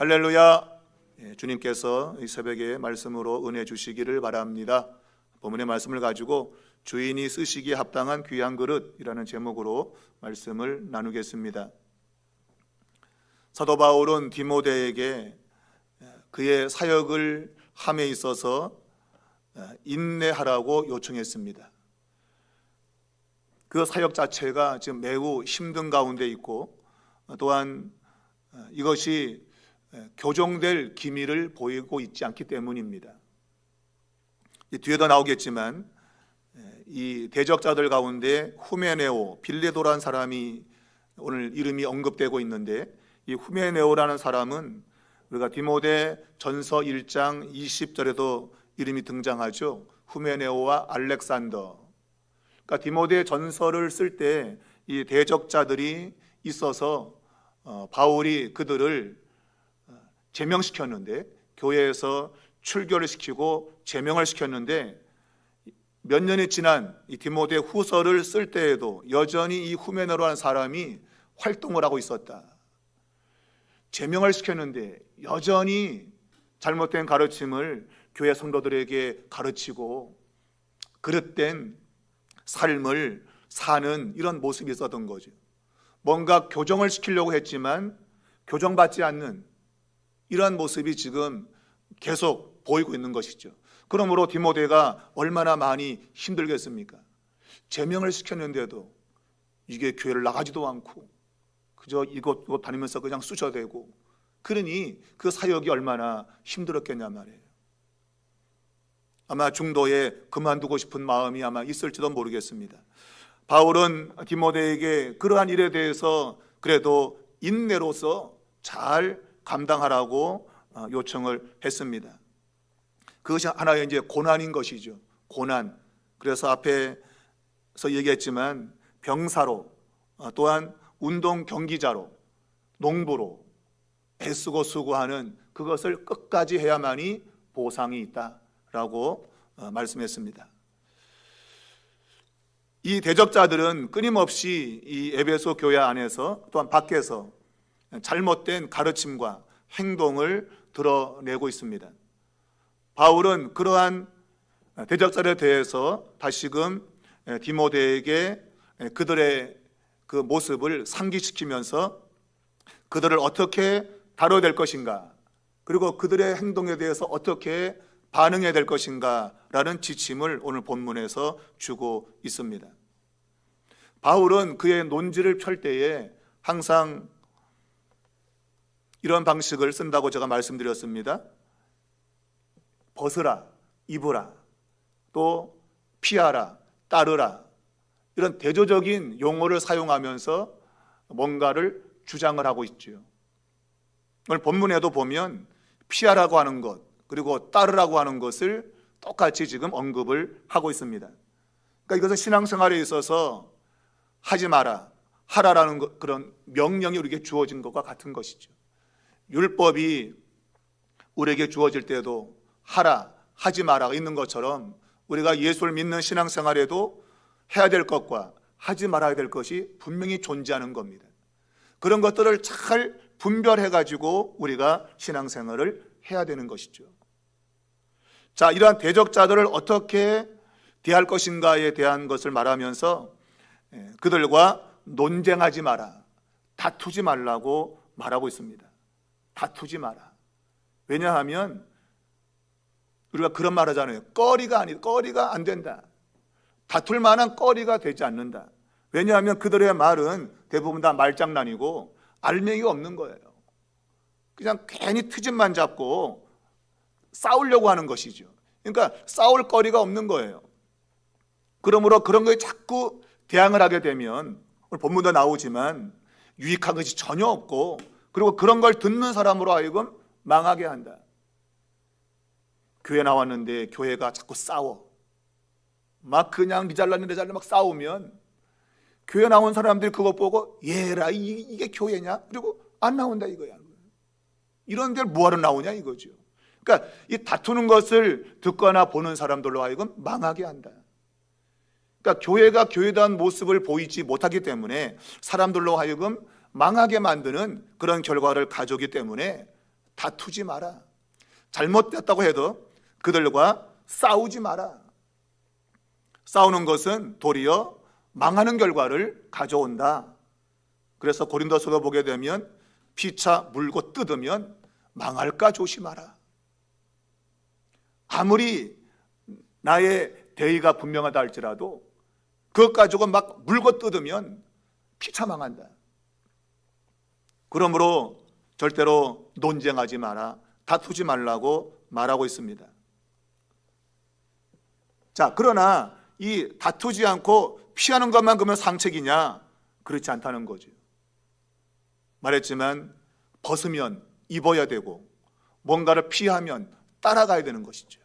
할렐루야. 주님께서 이 새벽에 말씀으로 은혜 주시기를 바랍니다. 본문의 말씀을 가지고 주인이 쓰시기에 합당한 귀한 그릇이라는 제목으로 말씀을 나누겠습니다. 사도 바울은 디모데에게 그의 사역을 함에 있어서 인내하라고 요청했습니다. 그 사역 자체가 지금 매우 힘든 가운데 있고, 또한 이것이 교정될 기미를 보이고 있지 않기 때문입니다. 뒤에도 나오겠지만 이 대적자들 가운데 후메네오, 빌레도라는 사람이 오늘 이름이 언급되고 있는데, 이 후메네오라는 사람은 우리가 디모데 전서 1장 20절에도 이름이 등장하죠. 후메네오와 알렉산더. 그러니까 디모데 전서를 쓸 때 이 대적자들이 있어서 바울이 그들을 제명시켰는데, 교회에서 출교를 시키고 제명을 시켰는데, 몇 년이 지난 이 디모데 후서를 쓸 때에도 여전히 이 후메네오라는 사람이 활동을 하고 있었다. 제명을 시켰는데 여전히 잘못된 가르침을 교회 성도들에게 가르치고 그릇된 삶을 사는 이런 모습이 있었던 거죠. 뭔가 교정을 시키려고 했지만 교정받지 않는 이런 모습이 지금 계속 보이고 있는 것이죠. 그러므로 디모데가 얼마나 많이 힘들겠습니까? 제명을 시켰는데도 이게 교회를 나가지도 않고 그저 이곳 다니면서 그냥 쑤셔대고, 그러니 그 사역이 얼마나 힘들었겠냐 말이에요. 아마 중도에 그만두고 싶은 마음이 아마 있을지도 모르겠습니다. 바울은 디모데에게 그러한 일에 대해서 그래도 인내로서 잘 감당하라고 요청을 했습니다. 그것이 하나의 이제 고난인 것이죠. 고난. 그래서 앞에서 얘기했지만 병사로, 또한 운동 경기자로, 농부로 애쓰고 수고하는 그것을 끝까지 해야만이 보상이 있다라고 말씀했습니다. 이 대적자들은 끊임없이 이 에베소 교회 안에서 또한 밖에서 잘못된 가르침과 행동을 드러내고 있습니다. 바울은 그러한 대적자들에 대해서 다시금 디모데에게 그들의 그 모습을 상기시키면서 그들을 어떻게 다뤄야 될 것인가, 그리고 그들의 행동에 대해서 어떻게 반응해야 될 것인가 라는 지침을 오늘 본문에서 주고 있습니다. 바울은 그의 논지를 펼 때에 항상 이런 방식을 쓴다고 제가 말씀드렸습니다. 벗으라, 입으라, 또 피하라, 따르라, 이런 대조적인 용어를 사용하면서 뭔가를 주장을 하고 있죠. 오늘 본문에도 보면 피하라고 하는 것, 그리고 따르라고 하는 것을 똑같이 지금 언급을 하고 있습니다. 그러니까 이것은 신앙생활에 있어서 하지 마라, 하라라는 그런 명령이 우리에게 주어진 것과 같은 것이죠. 율법이 우리에게 주어질 때도 하라, 하지 마라가 있는 것처럼 우리가 예수를 믿는 신앙생활에도 해야 될 것과 하지 말아야 될 것이 분명히 존재하는 겁니다. 그런 것들을 잘 분별해가지고 우리가 신앙생활을 해야 되는 것이죠. 자, 이러한 대적자들을 어떻게 대할 것인가에 대한 것을 말하면서 그들과 논쟁하지 마라, 다투지 말라고 말하고 있습니다. 다투지 마라. 왜냐하면 우리가 그런 말 하잖아요. 꺼리가 안 된다. 다툴 만한 꺼리가 되지 않는다. 왜냐하면 그들의 말은 대부분 다 말장난이고 알맹이가 없는 거예요. 그냥 괜히 트집만 잡고 싸우려고 하는 것이죠. 그러니까 싸울 거리가 없는 거예요. 그러므로 그런 거에 자꾸 대항을 하게 되면 오늘 본문도 나오지만 유익한 것이 전혀 없고, 그리고 그런 걸 듣는 사람으로 하여금 망하게 한다. 교회 나왔는데 교회가 자꾸 싸워. 막 그냥 니 잘났니 내 잘났니 막 싸우면 교회 나온 사람들이 그것 보고 얘라 이게 교회냐? 그리고 안 나온다 이거야. 이런 데를 뭐하러 나오냐 이거죠. 그러니까 이 다투는 것을 듣거나 보는 사람들로 하여금 망하게 한다. 그러니까 교회가 교회다운 모습을 보이지 못하기 때문에 사람들로 하여금 망하게 만드는 그런 결과를 가져오기 때문에 다투지 마라. 잘못됐다고 해도 그들과 싸우지 마라. 싸우는 것은 도리어 망하는 결과를 가져온다. 그래서 고린도서도 보게 되면 피차 물고 뜯으면 망할까 조심하라. 아무리 나의 대의가 분명하다 할지라도 그것 가지고 막 물고 뜯으면 피차 망한다. 그러므로 절대로 논쟁하지 마라, 다투지 말라고 말하고 있습니다. 자, 그러나 이 다투지 않고 피하는 것만 그러면 상책이냐? 그렇지 않다는 거죠. 말했지만 벗으면 입어야 되고 뭔가를 피하면 따라가야 되는 것이죠.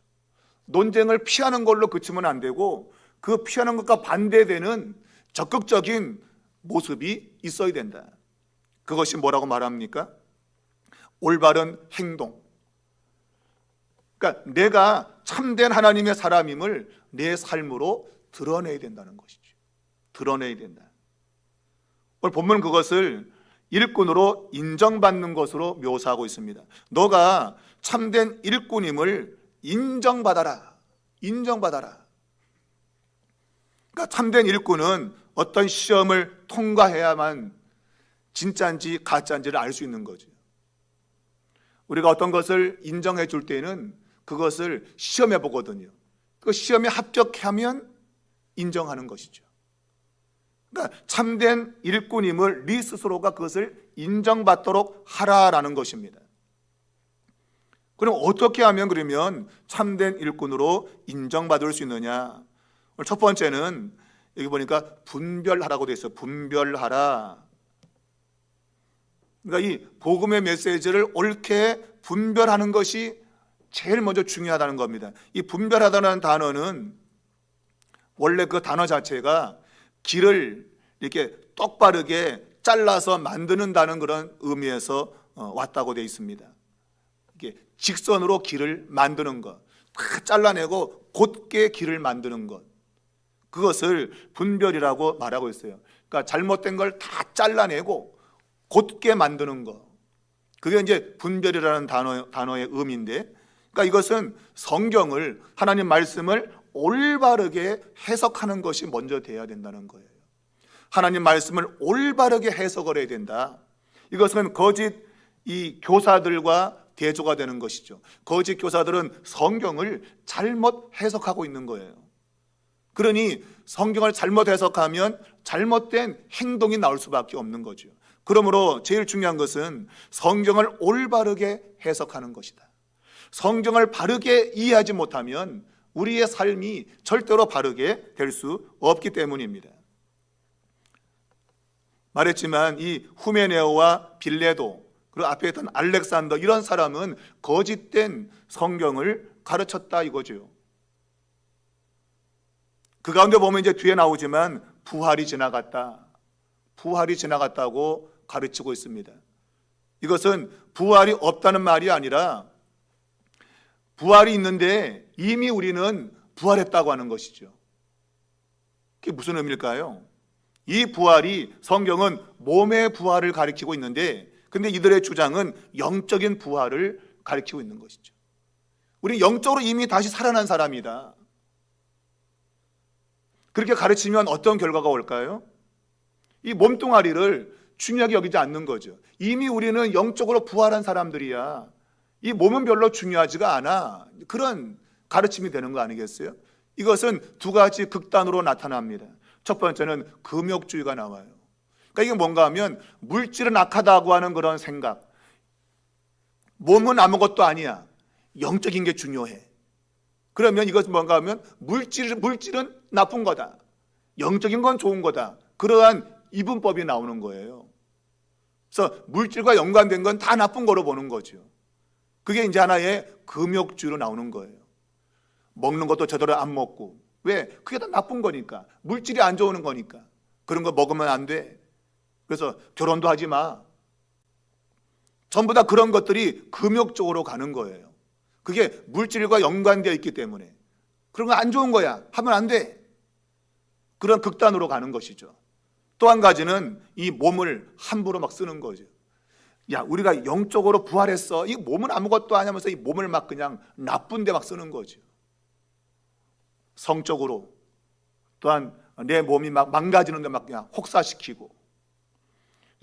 논쟁을 피하는 걸로 그치면 안 되고 그 피하는 것과 반대되는 적극적인 모습이 있어야 된다. 그것이 뭐라고 말합니까? 올바른 행동. 그러니까 내가 참된 하나님의 사람임을 내 삶으로 드러내야 된다는 것이죠. 드러내야 된다. 오늘 본문 그것을 일꾼으로 인정받는 것으로 묘사하고 있습니다. 너가 참된 일꾼임을 인정받아라. 인정받아라. 그러니까 참된 일꾼은 어떤 시험을 통과해야만 진짜인지 가짜인지를 알 수 있는 거죠. 우리가 어떤 것을 인정해 줄 때는 그것을 시험해 보거든요. 그 시험에 합격하면 인정하는 것이죠. 그러니까 참된 일꾼임을 네 스스로가 그것을 인정받도록 하라라는 것입니다. 그럼 어떻게 하면 그러면 참된 일꾼으로 인정받을 수 있느냐? 오늘 첫 번째는 여기 보니까 분별하라고 되어 있어요. 분별하라. 그러니까 이 복음의 메시지를 옳게 분별하는 것이 제일 먼저 중요하다는 겁니다. 이 분별하다는 단어는 원래 그 단어 자체가 길을 이렇게 똑바르게 잘라서 만드는다는 그런 의미에서 왔다고 되어 있습니다. 이게 직선으로 길을 만드는 것, 다 잘라내고 곧게 길을 만드는 것, 그것을 분별이라고 말하고 있어요. 그러니까 잘못된 걸 다 잘라내고 곧게 만드는 것, 그게 이제 분별이라는 단어의 의미인데, 그러니까 이것은 성경을, 하나님 말씀을 올바르게 해석하는 것이 먼저 돼야 된다는 거예요. 하나님 말씀을 올바르게 해석을 해야 된다. 이것은 거짓 이 교사들과 대조가 되는 것이죠. 거짓 교사들은 성경을 잘못 해석하고 있는 거예요. 그러니 성경을 잘못 해석하면 잘못된 행동이 나올 수밖에 없는 거죠. 그러므로 제일 중요한 것은 성경을 올바르게 해석하는 것이다. 성경을 바르게 이해하지 못하면 우리의 삶이 절대로 바르게 될 수 없기 때문입니다. 말했지만 이 후메네오와 빌레도, 그리고 앞에 있던 알렉산더, 이런 사람은 거짓된 성경을 가르쳤다 이거죠. 그 가운데 보면 이제 뒤에 나오지만 부활이 지나갔다, 부활이 지나갔다고 가르치고 있습니다. 이것은 부활이 없다는 말이 아니라 부활이 있는데 이미 우리는 부활했다고 하는 것이죠. 그게 무슨 의미일까요? 이 부활이, 성경은 몸의 부활을 가리키고 있는데, 근데 이들의 주장은 영적인 부활을 가리키고 있는 것이죠. 우리 영적으로 이미 다시 살아난 사람이다. 그렇게 가르치면 어떤 결과가 올까요? 이 몸뚱아리를 중요하게 여기지 않는 거죠. 이미 우리는 영적으로 부활한 사람들이야. 이 몸은 별로 중요하지가 않아. 그런 가르침이 되는 거 아니겠어요? 이것은 두 가지 극단으로 나타납니다. 첫 번째는 금욕주의가 나와요. 그러니까 이게 뭔가 하면 물질은 악하다고 하는 그런 생각. 몸은 아무것도 아니야. 영적인 게 중요해. 그러면 이것은 뭔가 하면 물질은 나쁜 거다. 영적인 건 좋은 거다. 그러한 이분법이 나오는 거예요. 그래서 물질과 연관된 건 다 나쁜 거로 보는 거죠. 그게 이제 하나의 금욕주의로 나오는 거예요. 먹는 것도 제대로 안 먹고. 왜? 그게 다 나쁜 거니까. 물질이 안 좋은 거니까. 그런 거 먹으면 안 돼. 그래서 결혼도 하지 마. 전부 다 그런 것들이 금욕 쪽으로 가는 거예요. 그게 물질과 연관되어 있기 때문에. 그런 거 안 좋은 거야. 하면 안 돼. 그런 극단으로 가는 것이죠. 또 한 가지는 이 몸을 함부로 막 쓰는 거죠. 야, 우리가 영적으로 부활했어. 이 몸은 아무것도 아니면서 이 몸을 막 그냥 나쁜 데 막 쓰는 거죠. 성적으로 또한 내 몸이 막 망가지는 데 막 그냥 혹사시키고.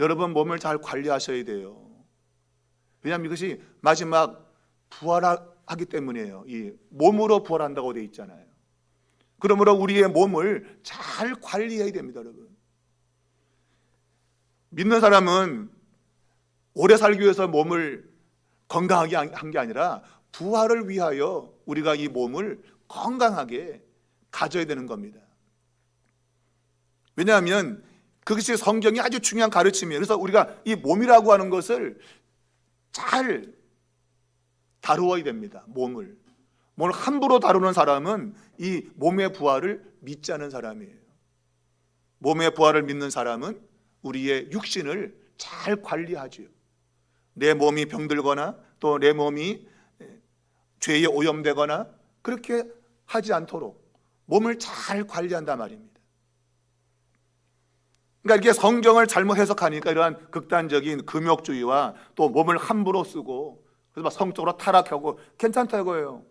여러분, 몸을 잘 관리하셔야 돼요. 왜냐하면 이것이 마지막 부활하기 때문이에요. 이 몸으로 부활한다고 되어 있잖아요. 그러므로 우리의 몸을 잘 관리해야 됩니다, 여러분. 믿는 사람은 오래 살기 위해서 몸을 건강하게 한 게 아니라 부활을 위하여 우리가 이 몸을 건강하게 가져야 되는 겁니다. 왜냐하면 그것이 성경이 아주 중요한 가르침이에요. 그래서 우리가 이 몸이라고 하는 것을 잘 다루어야 됩니다. 몸을 함부로 다루는 사람은 이 몸의 부활을 믿지 않은 사람이에요. 몸의 부활을 믿는 사람은 우리의 육신을 잘 관리하죠. 내 몸이 병들거나 또 내 몸이 죄에 오염되거나 그렇게 하지 않도록 몸을 잘 관리한단 말입니다. 그러니까 이게 성경을 잘못 해석하니까 이러한 극단적인 금욕주의와 또 몸을 함부로 쓰고 그래서 막 성적으로 타락하고 괜찮다 이거예요.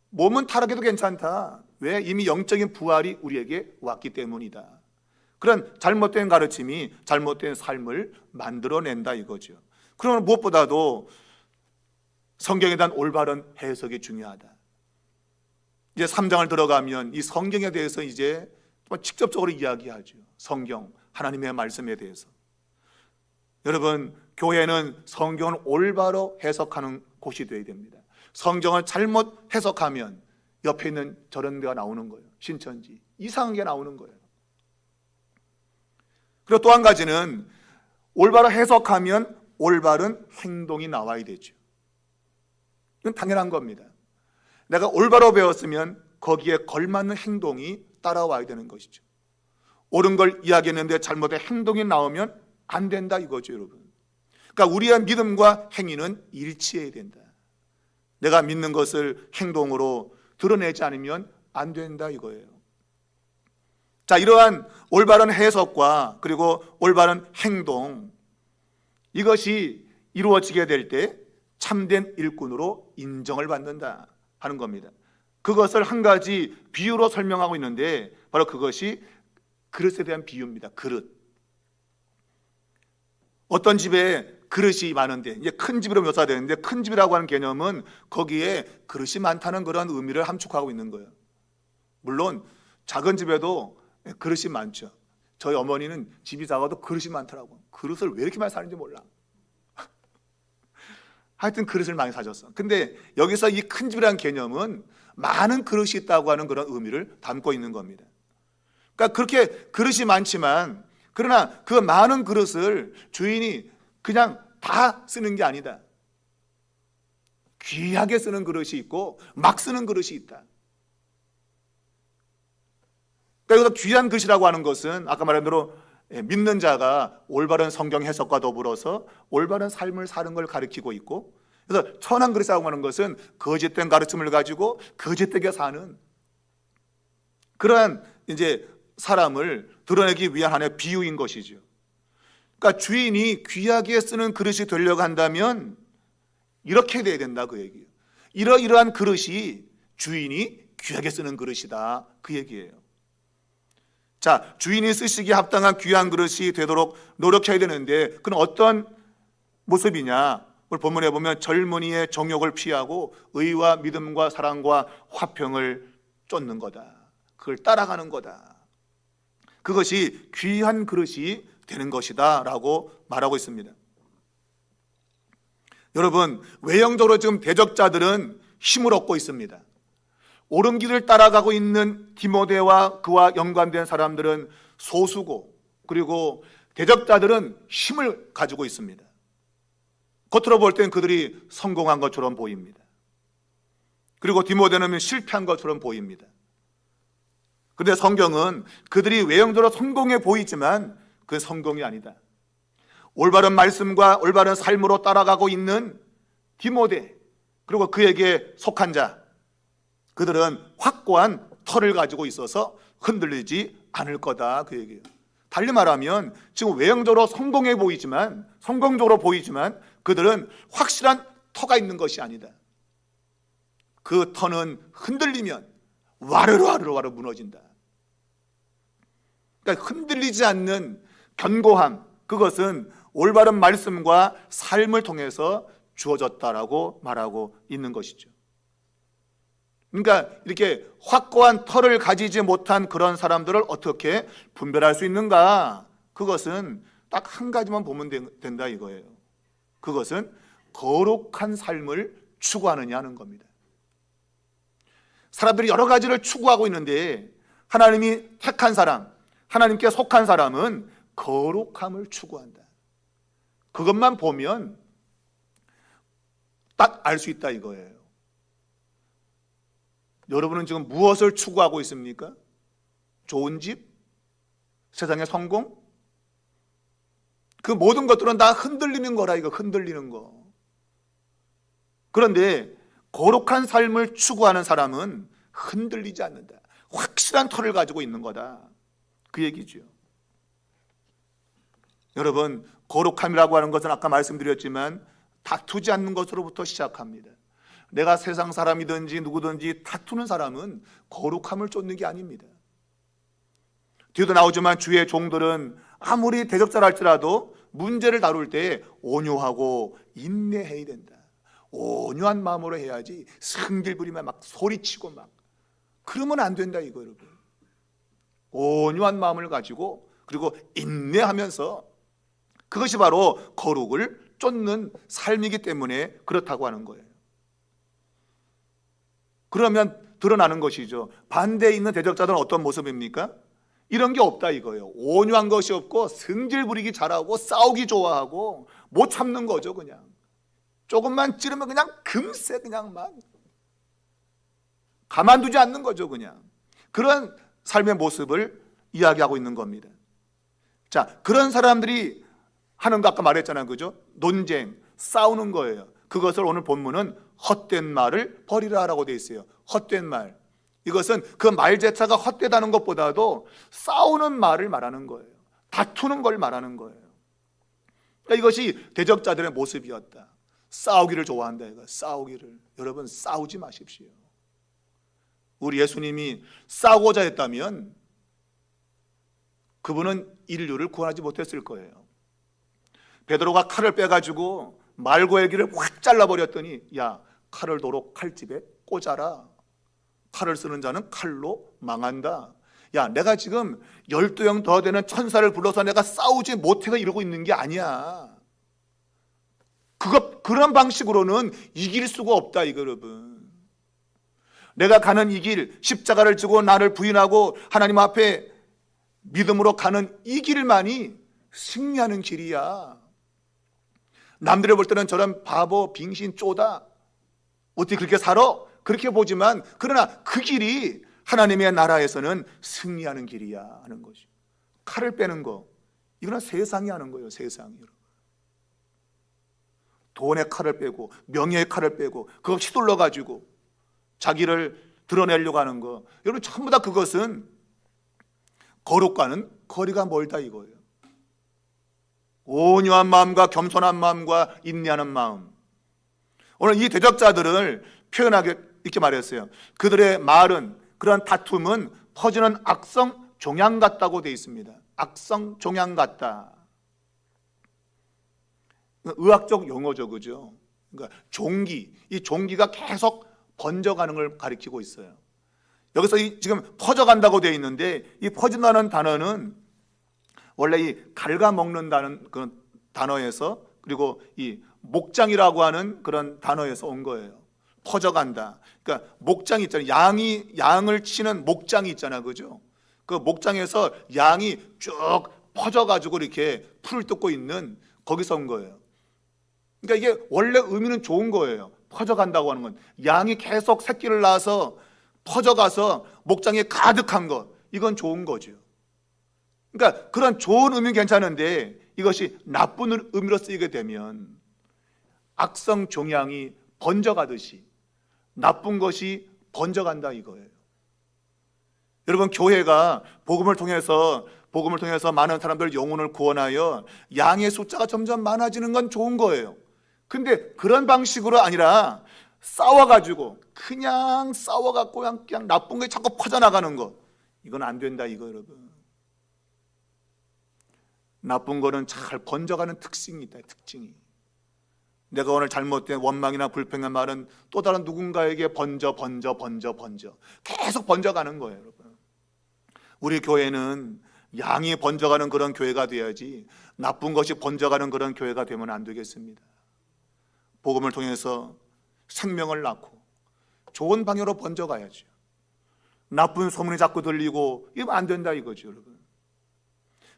몸은 타락해도 괜찮다. 왜? 이미 영적인 부활이 우리에게 왔기 때문이다. 그런 잘못된 가르침이 잘못된 삶을 만들어낸다 이거죠. 그러면 무엇보다도 성경에 대한 올바른 해석이 중요하다. 이제 3장을 들어가면 이 성경에 대해서 이제 직접적으로 이야기하죠. 성경, 하나님의 말씀에 대해서. 여러분, 교회는 성경을 올바로 해석하는 곳이 되어야 됩니다. 성경을 잘못 해석하면 옆에 있는 저런 데가 나오는 거예요. 신천지. 이상한 게 나오는 거예요. 그리고 또 한 가지는 올바로 해석하면 올바른 행동이 나와야 되죠. 이건 당연한 겁니다. 내가 올바로 배웠으면 거기에 걸맞는 행동이 따라와야 되는 것이죠. 옳은 걸 이야기했는데 잘못된 행동이 나오면 안 된다 이거죠, 여러분. 그러니까 우리의 믿음과 행위는 일치해야 된다. 내가 믿는 것을 행동으로 드러내지 않으면 안 된다 이거예요. 자, 이러한 올바른 해석과 그리고 올바른 행동, 이것이 이루어지게 될 때 참된 일꾼으로 인정을 받는다 하는 겁니다. 그것을 한 가지 비유로 설명하고 있는데 바로 그것이 그릇에 대한 비유입니다. 그릇. 어떤 집에 그릇이 많은데 이제 큰 집으로 묘사되는데 큰 집이라고 하는 개념은 거기에 그릇이 많다는 그런 의미를 함축하고 있는 거예요. 물론 작은 집에도 그릇이 많죠. 저희 어머니는 집이 작아도 그릇이 많더라고요. 그릇을 왜 이렇게 많이 사는지 몰라. 하여튼 그릇을 많이 사줬어. 근데 여기서 이 큰 집이라는 개념은 많은 그릇이 있다고 하는 그런 의미를 담고 있는 겁니다. 그러니까 그렇게 그릇이 많지만 그러나 그 많은 그릇을 주인이 그냥 다 쓰는 게 아니다. 귀하게 쓰는 그릇이 있고 막 쓰는 그릇이 있다. 그러니까 여기서 귀한 그릇이라고 하는 것은 아까 말한 대로 믿는 자가 올바른 성경 해석과 더불어서 올바른 삶을 사는 걸 가리키고 있고, 그래서 천한 그릇이라고 하는 것은 거짓된 가르침을 가지고 거짓되게 사는 그러한 이제 사람을 드러내기 위한 하나의 비유인 것이죠. 그러니까 주인이 귀하게 쓰는 그릇이 되려고 한다면 이렇게 돼야 된다 그 얘기예요. 이러이러한 그릇이 주인이 귀하게 쓰는 그릇이다 그 얘기예요. 자, 주인이 쓰시기에 합당한 귀한 그릇이 되도록 노력해야 되는데 그건 어떤 모습이냐? 오늘 본문에 보면 젊은이의 정욕을 피하고 의와 믿음과 사랑과 화평을 쫓는 거다. 그걸 따라가는 거다. 그것이 귀한 그릇이 되는 것이다 라고 말하고 있습니다. 여러분, 외형적으로 지금 대적자들은 힘을 얻고 있습니다. 옳은 길을 따라가고 있는 디모데와 그와 연관된 사람들은 소수고, 그리고 대적자들은 힘을 가지고 있습니다. 겉으로 볼 때는 그들이 성공한 것처럼 보입니다. 그리고 디모데는 실패한 것처럼 보입니다. 그런데 성경은 그들이 외형적으로 성공해 보이지만 그건 성공이 아니다. 올바른 말씀과 올바른 삶으로 따라가고 있는 디모데, 그리고 그에게 속한 자, 그들은 확고한 터를 가지고 있어서 흔들리지 않을 거다 그 얘기예요. 달리 말하면 지금 외형적으로 성공적으로 보이지만 그들은 확실한 터가 있는 것이 아니다. 그 터는 흔들리면 와르르 무너진다. 그러니까 흔들리지 않는 견고함, 그것은 올바른 말씀과 삶을 통해서 주어졌다라고 말하고 있는 것이죠. 그러니까 이렇게 확고한 터를 가지지 못한 그런 사람들을 어떻게 분별할 수 있는가? 그것은 딱 한 가지만 보면 된다 이거예요. 그것은 거룩한 삶을 추구하느냐는 겁니다. 사람들이 여러 가지를 추구하고 있는데 하나님이 택한 사람, 하나님께 속한 사람은 거룩함을 추구한다. 그것만 보면 딱 알 수 있다 이거예요. 여러분은 지금 무엇을 추구하고 있습니까? 좋은 집? 세상의 성공? 그 모든 것들은 다 흔들리는 거라 이거, 흔들리는 거. 그런데 거룩한 삶을 추구하는 사람은 흔들리지 않는다. 확실한 터를 가지고 있는 거다. 그 얘기죠. 여러분, 거룩함이라고 하는 것은 아까 말씀드렸지만 다투지 않는 것으로부터 시작합니다. 내가 세상 사람이든지 누구든지 다투는 사람은 거룩함을 쫓는 게 아닙니다. 뒤에도 나오지만 주의 종들은 아무리 대적자라 할지라도 문제를 다룰 때 온유하고 인내해야 된다. 온유한 마음으로 해야지 승질 부리면 막 소리치고 막 그러면 안 된다 이거 여러분. 온유한 마음을 가지고 그리고 인내하면서 그것이 바로 거룩을 쫓는 삶이기 때문에 그렇다고 하는 거예요. 그러면 드러나는 것이죠. 반대에 있는 대적자들은 어떤 모습입니까? 이런 게 없다 이거예요. 온유한 것이 없고 승질 부리기 잘하고 싸우기 좋아하고 못 참는 거죠. 그냥 조금만 찌르면 그냥 금세 그냥 막 가만두지 않는 거죠. 그냥 그런 삶의 모습을 이야기하고 있는 겁니다. 자, 그런 사람들이 하는 거 아까 말했잖아요. 그죠? 논쟁, 싸우는 거예요. 그것을 오늘 본문은 헛된 말을 버리라라고 되어 있어요. 헛된 말. 이것은 그 말 자체가 헛되다는 것보다도 싸우는 말을 말하는 거예요. 다투는 걸 말하는 거예요. 그러니까 이것이 대적자들의 모습이었다. 싸우기를 좋아한다. 이거 싸우기를. 여러분 싸우지 마십시오. 우리 예수님이 싸우고자 했다면 그분은 인류를 구원하지 못했을 거예요. 베드로가 칼을 빼가지고 말고의 길을 확 잘라버렸더니 야, 칼을 도로 칼집에 꽂아라. 칼을 쓰는 자는 칼로 망한다. 야, 내가 지금 12형 더 되는 천사를 불러서 내가 싸우지 못해서 이러고 있는 게 아니야. 그런 방식으로는 이길 수가 없다 이거 여러분. 내가 가는 이 길, 십자가를 지고 나를 부인하고 하나님 앞에 믿음으로 가는 이 길만이 승리하는 길이야. 남들이 볼 때는 저런 바보, 빙신, 쪼다 어떻게 그렇게 살아? 그렇게 보지만 그러나 그 길이 하나님의 나라에서는 승리하는 길이야 하는 거죠. 칼을 빼는 거 이거는 세상이 하는 거예요. 세상이. 돈의 칼을 빼고 명예의 칼을 빼고 그거 휘둘러 가지고 자기를 드러내려고 하는 거 여러분 전부 다 그것은 거룩과는 거리가 멀다 이거예요. 온유한 마음과 겸손한 마음과 인내하는 마음. 오늘 이 대적자들을 표현하게 이렇게 말했어요. 그들의 말은 그런 다툼은 퍼지는 악성 종양 같다고 되어 있습니다. 악성 종양 같다. 의학적 용어죠, 그죠? 그러니까 종기, 이 종기가 계속 번져가는 걸 가리키고 있어요. 여기서 지금 퍼져간다고 되어 있는데 이 퍼진다는 단어는 원래 이 갉아먹는다는 그런 단어에서 그리고 이 목장이라고 하는 그런 단어에서 온 거예요. 퍼져간다. 그러니까 목장이 있잖아요. 양을 치는 목장이 있잖아요. 그죠? 그 목장에서 양이 쭉 퍼져가지고 이렇게 풀을 뜯고 있는 거기서 온 거예요. 그러니까 이게 원래 의미는 좋은 거예요. 퍼져간다고 하는 건 양이 계속 새끼를 낳아서 퍼져가서 목장에 가득한 것, 이건 좋은 거죠. 그러니까 그런 좋은 의미는 괜찮은데 이것이 나쁜 의미로 쓰이게 되면 악성 종양이 번져가듯이 나쁜 것이 번져간다 이거예요. 여러분, 교회가 복음을 통해서 많은 사람들 영혼을 구원하여 양의 숫자가 점점 많아지는 건 좋은 거예요. 근데 그런 방식으로 아니라 싸워가지고 그냥 싸워갖고 그냥 나쁜 게 자꾸 퍼져나가는 거, 이건 안 된다 이거. 여러분, 나쁜 거는 잘 번져가는 특징이 있다. 특징이, 내가 오늘 잘못된 원망이나 불평한 말은 또 다른 누군가에게 번져 계속 번져가는 거예요. 여러분, 우리 교회는 양이 번져가는 그런 교회가 돼야지 나쁜 것이 번져가는 그런 교회가 되면 안 되겠습니다. 복음을 통해서 생명을 낳고 좋은 방향으로 번져가야죠. 나쁜 소문이 자꾸 들리고 이러면 안 된다 이거죠. 여러분,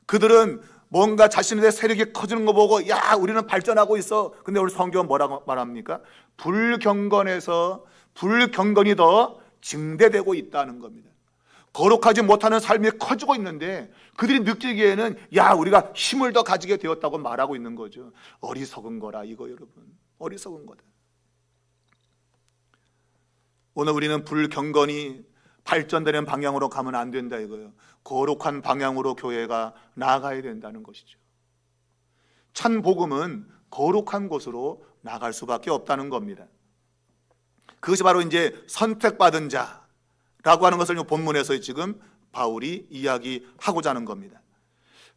그들은 뭔가 자신의 세력이 커지는 거 보고 야, 우리는 발전하고 있어. 근데 우리 성경은 뭐라고 말합니까? 불경건이 더 증대되고 있다는 겁니다. 거룩하지 못하는 삶이 커지고 있는데 그들이 느끼기에는 야, 우리가 힘을 더 가지게 되었다고 말하고 있는 거죠. 어리석은 거라 이거. 여러분, 어리석은 거다. 오늘 우리는 불경건이 발전되는 방향으로 가면 안 된다 이거예요. 거룩한 방향으로 교회가 나아가야 된다는 것이죠. 참 복음은 거룩한 곳으로 나갈 수밖에 없다는 겁니다. 그것이 바로 이제 선택받은 자라고 하는 것을 본문에서 지금 바울이 이야기하고자 하는 겁니다.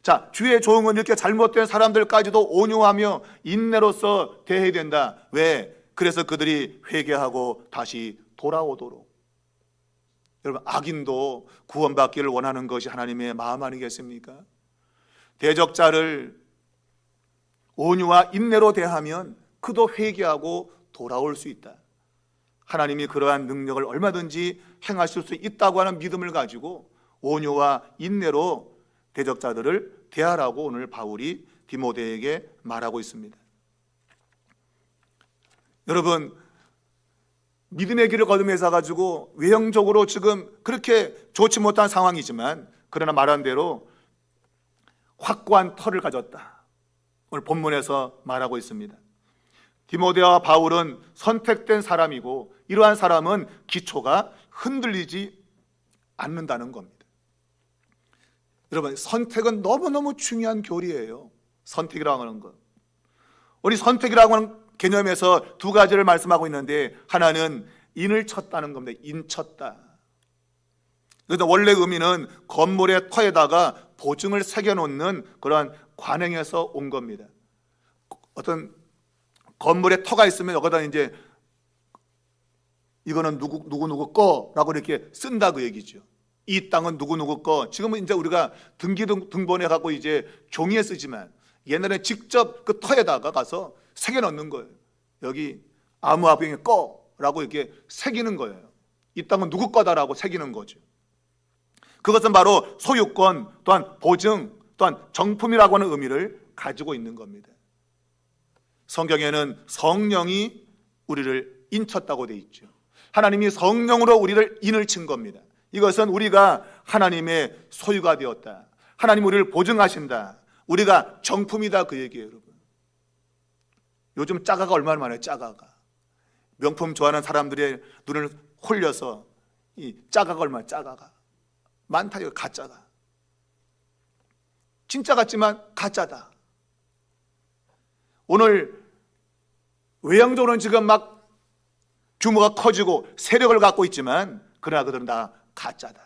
자, 주의 종은 이렇게 잘못된 사람들까지도 온유하며 인내로서 대해야 된다. 왜? 그래서 그들이 회개하고 다시 돌아오도록. 여러분, 악인도 구원받기를 원하는 것이 하나님의 마음 아니겠습니까? 대적자를 온유와 인내로 대하면 그도 회개하고 돌아올 수 있다. 하나님이 그러한 능력을 얼마든지 행하실 수 있다고 하는 믿음을 가지고 온유와 인내로 대적자들을 대하라고 오늘 바울이 디모데에게 말하고 있습니다. 여러분, 믿음의 길을 걸으면서 가지고 외형적으로 지금 그렇게 좋지 못한 상황이지만 그러나 말한 대로 확고한 터를 가졌다. 오늘 본문에서 말하고 있습니다. 디모데와 바울은 선택된 사람이고 이러한 사람은 기초가 흔들리지 않는다는 겁니다. 여러분, 선택은 너무너무 중요한 교리예요. 선택이라고 하는 것. 우리 선택이라고 하는 개념에서 두 가지를 말씀하고 있는데, 하나는 인을 쳤다는 겁니다. 인쳤다. 그래서 원래 의미는 건물의 터에다가 보증을 새겨놓는 그런 관행에서 온 겁니다. 어떤 건물에 터가 있으면 여기다 이제 이거는 누구 거라고 이렇게 쓴다 그 얘기죠. 이 땅은 누구 거. 지금은 이제 우리가 등본해 갖고 이제 종이에 쓰지만 옛날에 직접 그 터에다가 가서 새겨 넣는 거예요. 여기 아무아병의 거라고 이렇게 새기는 거예요. 이 땅은 누구 거다라고 새기는 거죠. 그것은 바로 소유권, 또한 보증, 또한 정품이라고 하는 의미를 가지고 있는 겁니다. 성경에는 성령이 우리를 인쳤다고 되어 있죠. 하나님이 성령으로 우리를 인을 친 겁니다. 이것은 우리가 하나님의 소유가 되었다. 하나님 우리를 보증하신다. 우리가 정품이다 그 얘기예요. 여러분, 요즘 짜가가 얼마나 많아요. 짜가가 명품 좋아하는 사람들의 눈을 홀려서 이 짜가가 얼마나, 짜가가 많다. 이거 가짜다. 진짜 같지만 가짜다. 오늘 외형적으로는 지금 막 규모가 커지고 세력을 갖고 있지만 그러나 그들은 다 가짜다.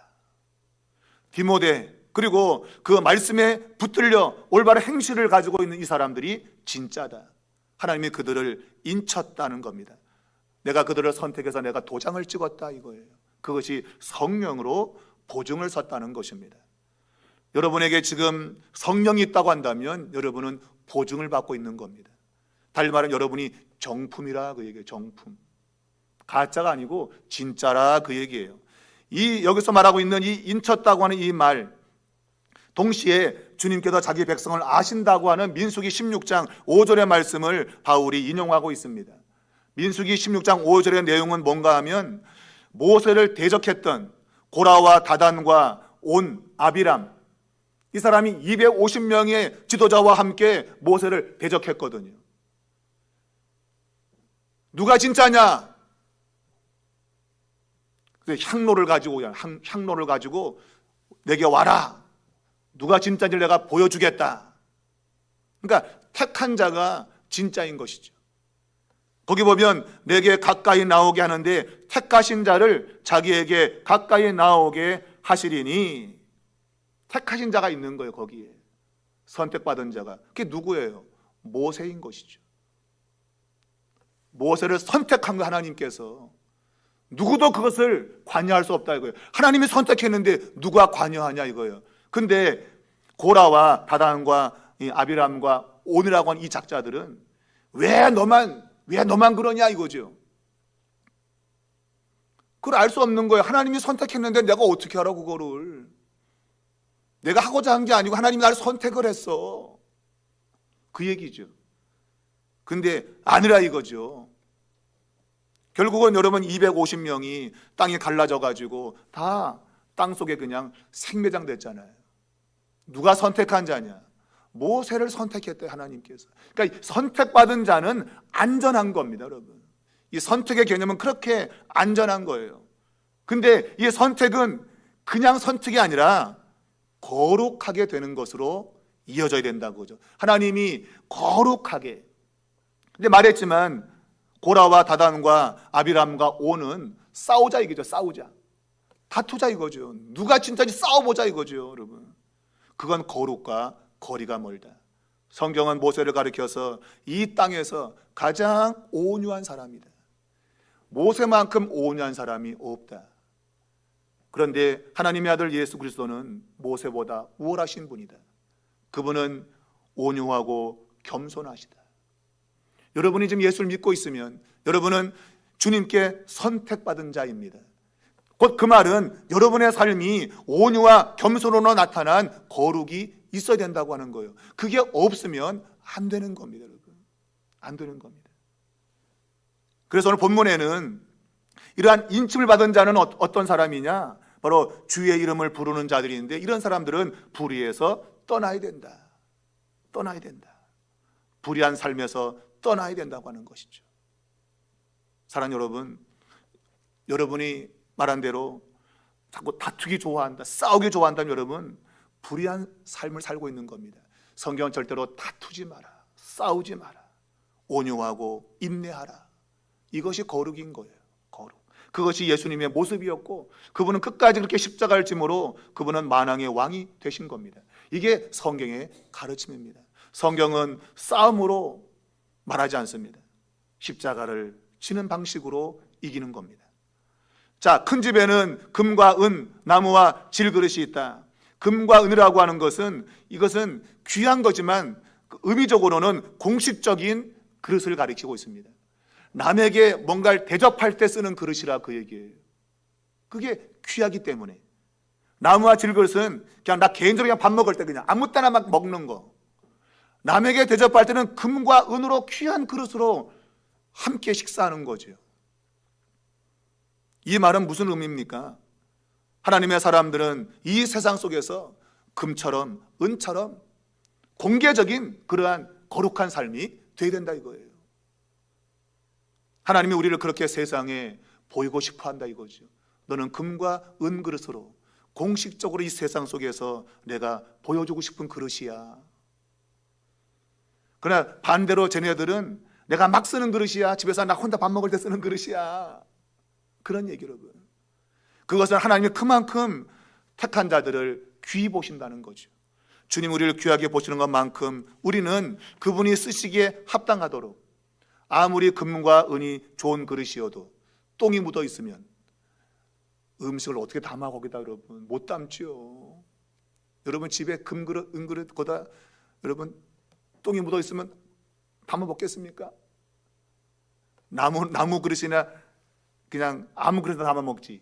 디모데 그리고 그 말씀에 붙들려 올바른 행실을 가지고 있는 이 사람들이 진짜다. 하나님이 그들을 인쳤다는 겁니다. 내가 그들을 선택해서 내가 도장을 찍었다 이거예요. 그것이 성령으로 보증을 섰다는 것입니다. 여러분에게 지금 성령이 있다고 한다면 여러분은 보증을 받고 있는 겁니다. 달리 말하면 여러분이 정품이라 그 얘기예요. 정품. 가짜가 아니고 진짜라 그 얘기예요. 이 여기서 말하고 있는 이 인쳤다고 하는 이 말, 동시에 주님께서 자기 백성을 아신다고 하는 민수기 16장 5절의 말씀을 바울이 인용하고 있습니다. 민수기 16장 5절의 내용은 뭔가 하면 모세를 대적했던 고라와 다단과 온, 아비람, 이 사람이 250명의 지도자와 함께 모세를 대적했거든요. 누가 진짜냐? 향로를 가지고 향로를 가지고 내게 와라. 누가 진짜인지 내가 보여주겠다. 그러니까 택한 자가 진짜인 것이죠. 거기 보면 내게 가까이 나오게 하는데 택하신 자를 자기에게 가까이 나오게 하시리니, 택하신 자가 있는 거예요. 거기에 선택받은 자가. 그게 누구예요? 모세인 것이죠. 모세를 선택한 거 하나님께서. 누구도 그것을 관여할 수 없다 이거예요. 하나님이 선택했는데 누가 관여하냐 이거예요. 근데 고라와 다단과 이 아비람과 온이라고 하는 이 작자들은 왜 너만 그러냐 이거죠. 그걸 알 수 없는 거예요. 하나님이 선택했는데 내가 어떻게 하라고, 그거를. 내가 하고자 한 게 아니고 하나님이 나를 선택을 했어. 그 얘기죠. 근데 아니라 이거죠. 결국은 여러분 250명이 땅이 갈라져 가지고 다 땅속에 그냥 생매장 됐잖아요. 누가 선택한 자냐? 모세를 선택했대요, 하나님께서. 그러니까 선택받은 자는 안전한 겁니다, 여러분. 이 선택의 개념은 그렇게 안전한 거예요. 근데 이 선택은 그냥 선택이 아니라 거룩하게 되는 것으로 이어져야 된다고 그죠. 하나님이 거룩하게. 근데 말했지만 고라와 다단과 아비람과 온은 싸우자 이거죠. 싸우자. 다투자 이거죠. 누가 진짜인지 싸워보자 이거죠, 여러분. 그건 거룩과 거리가 멀다. 성경은 모세를 가리켜서 이 땅에서 가장 온유한 사람이다. 모세만큼 온유한 사람이 없다. 그런데 하나님의 아들 예수 그리스도는 모세보다 우월하신 분이다. 그분은 온유하고 겸손하시다. 여러분이 지금 예수를 믿고 있으면 여러분은 주님께 선택받은 자입니다. 곧 그 말은 여러분의 삶이 온유와 겸손으로 나타난 거룩이 있어야 된다고 하는 거예요. 그게 없으면 안 되는 겁니다, 여러분. 안 되는 겁니다. 그래서 오늘 본문에는 이러한 인침을 받은 자는 어떤 사람이냐? 바로 주의 이름을 부르는 자들인데, 이런 사람들은 불의에서 떠나야 된다. 떠나야 된다. 불의한 삶에서 떠나야 된다고 하는 것이죠. 사랑하는 여러분, 여러분이 말한 대로 자꾸 다투기 좋아한다, 싸우기 좋아한다면 여러분 불의한 삶을 살고 있는 겁니다. 성경은 절대로 다투지 마라, 싸우지 마라, 온유하고 인내하라. 이것이 거룩인 거예요. 거룩. 그것이 예수님의 모습이었고 그분은 끝까지 그렇게 십자가를 짐으로 그분은 만왕의 왕이 되신 겁니다. 이게 성경의 가르침입니다. 성경은 싸움으로 말하지 않습니다. 십자가를 지는 방식으로 이기는 겁니다. 자, 큰 집에는 금과 은, 나무와 질그릇이 있다. 금과 은이라고 하는 것은 이것은 귀한 거지만 의미적으로는 공식적인 그릇을 가리키고 있습니다. 남에게 뭔가를 대접할 때 쓰는 그릇이라 그 얘기예요. 그게 귀하기 때문에. 나무와 질그릇은 그냥 나 개인적으로 그냥 밥 먹을 때 그냥 아무 때나 막 먹는 거. 남에게 대접할 때는 금과 은으로 귀한 그릇으로 함께 식사하는 거죠. 이 말은 무슨 의미입니까? 하나님의 사람들은 이 세상 속에서 금처럼 은처럼 공개적인 그러한 거룩한 삶이 되어야 된다 이거예요. 하나님이 우리를 그렇게 세상에 보이고 싶어 한다 이거죠. 너는 금과 은 그릇으로 공식적으로 이 세상 속에서 내가 보여주고 싶은 그릇이야. 그러나 반대로 쟤네들은 내가 막 쓰는 그릇이야. 집에서 나 혼자 밥 먹을 때 쓰는 그릇이야. 그런 얘기 여러분. 그것은 하나님이 그만큼 택한 자들을 귀히 보신다는 거죠. 주님 우리를 귀하게 보시는 것만큼 우리는 그분이 쓰시기에 합당하도록 아무리 금과 은이 좋은 그릇이어도 똥이 묻어 있으면 음식을 어떻게 담아 거기다 여러분 못 담지요. 여러분 집에 금그릇 은그릇 거다 여러분 똥이 묻어 있으면 담아 먹겠습니까? 나무 그릇이나 그냥 아무 그릇이나 담아 먹지.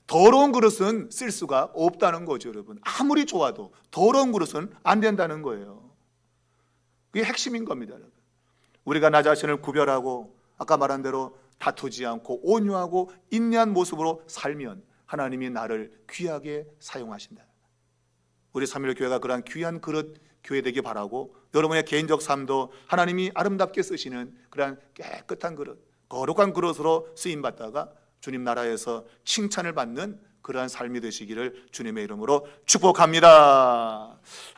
더러운 그릇은 쓸 수가 없다는 거죠, 여러분. 아무리 좋아도 더러운 그릇은 안 된다는 거예요. 그게 핵심인 겁니다, 여러분. 우리가 나 자신을 구별하고 아까 말한 대로 다투지 않고 온유하고 인내한 모습으로 살면 하나님이 나를 귀하게 사용하신다. 우리 3.1 교회가 그러한 귀한 그릇 교회 되기 바라고 여러분의 개인적 삶도 하나님이 아름답게 쓰시는 그러한 깨끗한 그릇, 거룩한 그릇으로 쓰임받다가 주님 나라에서 칭찬을 받는 그러한 삶이 되시기를 주님의 이름으로 축복합니다.